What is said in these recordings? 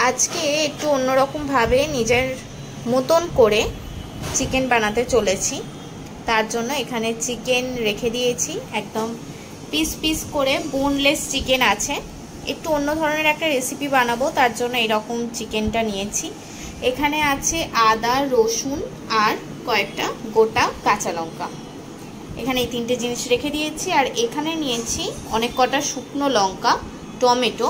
আজকে একটু অন্যরকম ভাবে নিজের মতন করে চিকেন বানাতে চলেছি। তার জন্য এখানে চিকেন রেখে দিয়েছি, একদম পিস পিস করে বোনলেস চিকেন আছে। একটু অন্য ধরনের একটা রেসিপি বানাবো, তার জন্য এরকম চিকেনটা নিয়েছি। এখানে আছে আদা, রসুন আর কয়েকটা গোটা কাঁচা লঙ্কা। এখানে এই তিনটে জিনিস রেখে দিয়েছি। আর এখানে নিয়েছি অনেক কটা শুকনো লঙ্কা, টমেটো,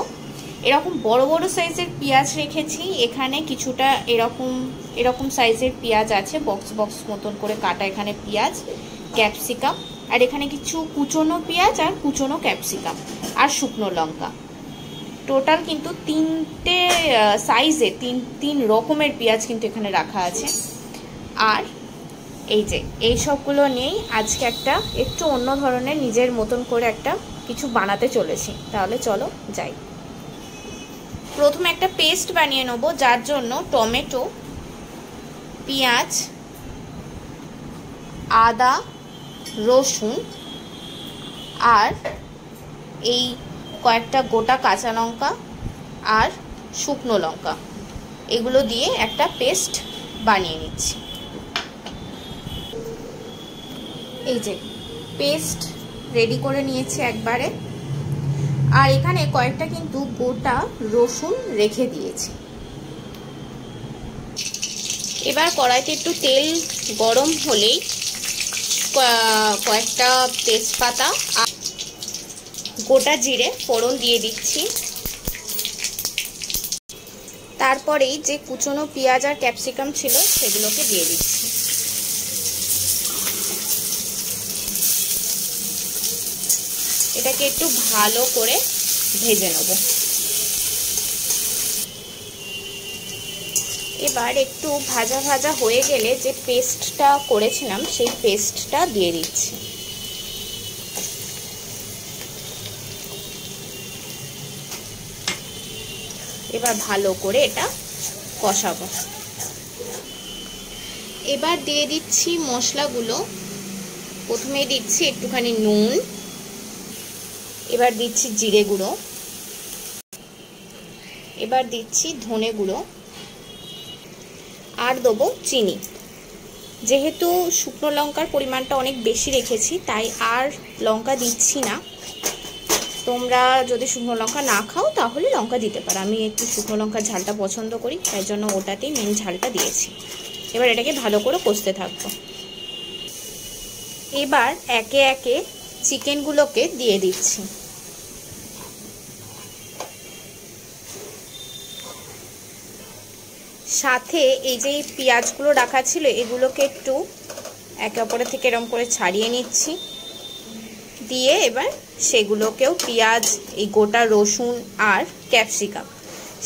এরকম বড় বড় সাইজের পেঁয়াজ রেখেছি। এখানে কিছুটা এরকম সাইজের পেঁয়াজ আছে, বক্স বক্স মতন করে কাটা। এখানে পেঁয়াজ, ক্যাপসিকাম, আর এখানে কিছু কুচনো পেঁয়াজ আর কুচনো ক্যাপসিকাম আর শুকনো লঙ্কা। টোটাল কিন্তু তিনটে সাইজে তিন রকমের পেঁয়াজ কিন্তু এখানে রাখা আছে। আর এই যে এই সবগুলো নিয়েই আজকে একটা একটু অন্য ধরনের নিজের মতন করে একটা কিছু বানাতে চলেছি। তাহলে চলো যাই। প্রথমে একটা পেস্ট বানিয়ে নেব, যার জন্য টমেটো, পেঁয়াজ, আদা, রসুন আর এই কয়েকটা গোটা কাঁচা লঙ্কা আর শুকনো লঙ্কা, এগুলো দিয়ে একটা পেস্ট বানিয়ে নিচ্ছি। এই যে পেস্ট রেডি করে নিয়েছি একবারে। আর এখানে কয়েকটা কিন্তু গোটা রসুন রেখে দিয়েছি। এবার কড়াইতে একটু তেল গরম হলেই কয়েকটা তেজপাতা আর গোটা জিরে ফোড়ন দিয়ে দিচ্ছি। তারপরেই যে কুচনো পেঁয়াজ আর ক্যাপসিকাম ছিল সেগুলোকে দিয়ে দিচ্ছি। এটাকে একটু ভালো করে ভেজে নেব। এবার একটু ভাজা ভাজা হয়ে গেলে যে পেস্টটা করেছিলাম সেই পেস্টটা দিয়ে দিচ্ছি। এবার ভালো করে এটা কষাবো। এবার দিয়ে দিচ্ছি মশলাগুলো। প্রথমে দিচ্ছি একটুখানি নুন, এবার দিচ্ছি জিরে গুঁড়ো, এবার দিচ্ছি ধনে গুঁড়ো, আর দেবো চিনি। যেহেতু শুকনো লঙ্কার পরিমাণটা অনেক বেশি রেখেছি তাই আর লঙ্কা দিচ্ছি না। তোমরা যদি শুকনো লঙ্কা না খাও তাহলে লঙ্কা দিতে পারো। আমি একটু শুকনো লঙ্কার ঝালটা পছন্দ করি, তাই জন্য ওটাতেই মেন ঝালটা দিয়েছি। এবার এটাকে ভালো করে কষতে থাকবো। এবার একে একে চিকেনগুলোকে দিয়ে দিচ্ছি। সাথে এই যে পেঁয়াজগুলো রাখা ছিল এগুলোকে একটু একে অপরের থেকে এরকম করে ছাড়িয়ে নিচ্ছি। দিয়ে এবার সেগুলোকেও পেঁয়াজ, এই গোটা রসুন আর ক্যাপসিকাম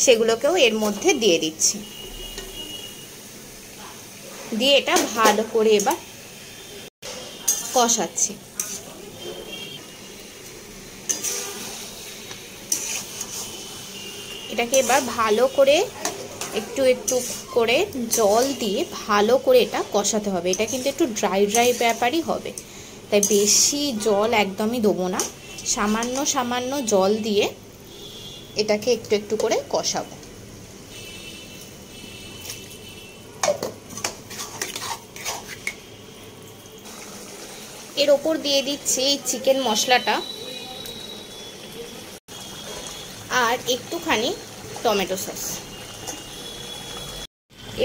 সেগুলোকেও এর মধ্যে দিয়ে দিচ্ছি। দিয়ে এটা ভালো করে এবার কষাচ্ছি। এটাকে এবার ভালো করে একটু একটু করে জল দিয়ে ভালো করে এটা কষাতে হবে। এটা কিন্তু একটু ড্রাই ড্রাই ব্যাপারই হবে, তাই বেশি জল একদমই দেবো না। সামান্য সামান্য জল দিয়ে এটাকে একটু একটু করে কষাবো। এর ওপর দিয়ে দিচ্ছি এই চিকেন মশলাটা আর একটুখানি টমেটো সস।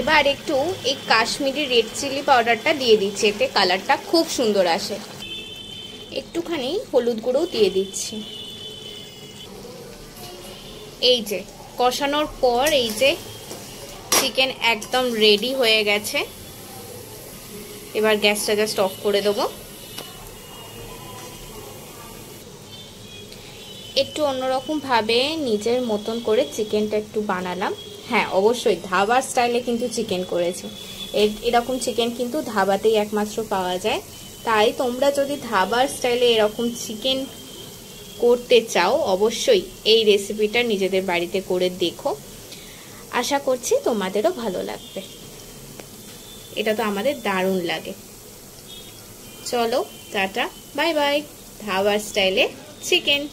এবার একটু এই কাশ্মীরি রেড চিলি পাউডারটা দিয়ে দিচ্ছি, এতে কালারটা খুব সুন্দর আসে। একটুখানি হলুদ গুঁড়ো দিয়ে দিচ্ছি। এই যে কষানোর পর এই যে চিকেন একদম রেডি হয়ে গেছে। এবার গ্যাসটা জাস্ট অফ করে দেবো। একটু অন্যরকম ভাবে নিজের মতন করে চিকেনটা একটু বানালাম। হ্যাঁ, অবশ্যই ধাবার স্টাইলে কিন্তু চিকেন করেছি। এরকম চিকেন কিন্তু ধাবাতেই একমাত্র পাওয়া যায়। তাই তোমরা যদি ধাবার স্টাইলে এরকম চিকেন করতে চাও অবশ্যই এই রেসিপিটা নিজেদের বাড়িতে করে দেখো। আশা করছি তোমাদেরও ভালো লাগবে। এটা তো আমাদের দারুণ লাগে। চলো টাটা, বাই বাই। ধাবার স্টাইলে চিকেন।